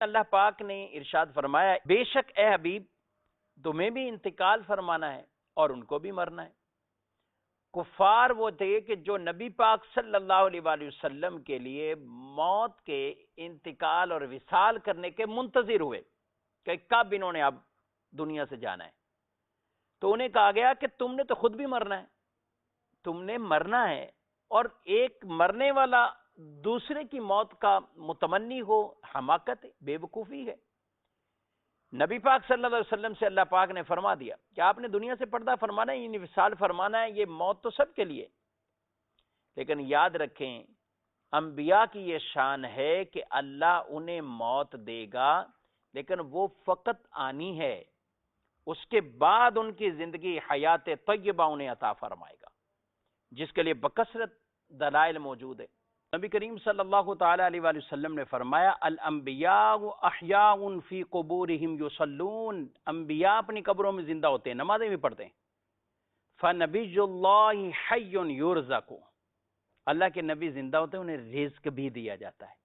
اللہ پاک نے ارشاد فرمایا بے شک اے حبیب تمہیں بھی انتقال فرمانا ہے اور ان کو بھی مرنا ہے۔ کفار وہ تھے کہ جو نبی پاک صلی اللہ علیہ وآلہ وسلم کے لیے موت کے انتقال اور وصال کرنے کے منتظر ہوئے کہ کب انہوں نے اب دنیا سے جانا ہے، تو انہیں کہا گیا کہ تم نے تو خود بھی مرنا ہے، تم نے مرنا ہے، اور ایک مرنے والا دوسرے کی موت کا متمنی ہو، حماقت ہے، بے وقوفی ہے۔ نبی پاک صلی اللہ علیہ وسلم سے اللہ پاک نے فرما دیا کہ آپ نے دنیا سے پردہ فرمانا ہے، یعنی وصال فرمانا ہے، یہ موت تو سب کے لیے، لیکن یاد رکھیں انبیاء کی یہ شان ہے کہ اللہ انہیں موت دے گا لیکن وہ فقط آنی ہے، اس کے بعد ان کی زندگی حیات طیبہ انہیں عطا فرمائے گا، جس کے لیے بکثرت دلائل موجود ہے۔ نبی کریم صلی اللہ تعالی علیہ وآلہ وسلم نے فرمایا الانبیاء احیاء فی قبورہم یصلون، انبیاء اپنی قبروں میں زندہ ہوتے ہیں، نمازیں بھی پڑھتے ہیں۔ فنبی اللہ حی یرزق، اللہ کے نبی زندہ ہوتے ہیں، انہیں رزق بھی دیا جاتا ہے۔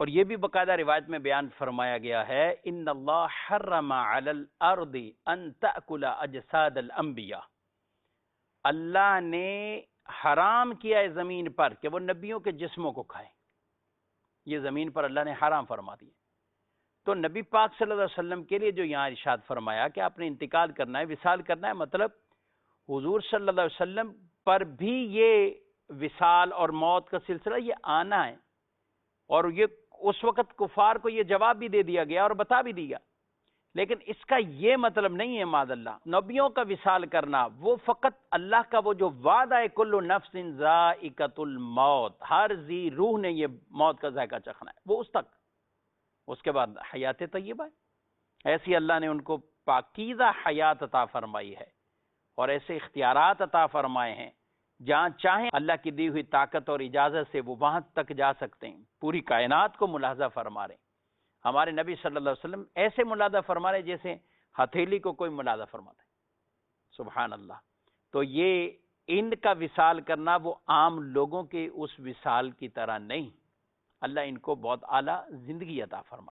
اور یہ بھی باقاعدہ روایت میں بیان فرمایا گیا ہے ان اللہ حرم علی الارض ان تأکل اجساد الانبیاء، اللہ نے حرام کیا ہے زمین پر کہ وہ نبیوں کے جسموں کو کھائے، یہ زمین پر اللہ نے حرام فرما دیا۔ تو نبی پاک صلی اللہ علیہ وسلم کے لیے جو یہاں ارشاد فرمایا کہ آپ نے انتقال کرنا ہے، وصال کرنا ہے، مطلب حضور صلی اللہ علیہ وسلم پر بھی یہ وصال اور موت کا سلسلہ یہ آنا ہے، اور یہ اس وقت کفار کو یہ جواب بھی دے دیا گیا اور بتا بھی دیا، لیکن اس کا یہ مطلب نہیں ہے معاذ اللہ نبیوں کا وصال کرنا، وہ فقط اللہ کا وہ جو وعدہ ہے کل نفس ذائقۃ الموت، ہر ذی روح نے یہ موت کا ذائقہ چکھنا ہے، وہ اس تک، اس کے بعد حیات طیبہ ہے۔ ایسی اللہ نے ان کو پاکیزہ حیات عطا فرمائی ہے اور ایسے اختیارات عطا فرمائے ہیں جہاں چاہیں اللہ کی دی ہوئی طاقت اور اجازت سے وہ وہاں تک جا سکتے ہیں، پوری کائنات کو ملاحظہ فرما رہے ہیں۔ ہمارے نبی صلی اللہ علیہ وسلم ایسے ملاحظہ فرما رہے جیسے ہتھیلی کو کوئی ملاحظہ فرماتا ہے، سبحان اللہ۔ تو یہ ان کا وصال کرنا وہ عام لوگوں کے اس وصال کی طرح نہیں، اللہ ان کو بہت اعلیٰ زندگی عطا فرما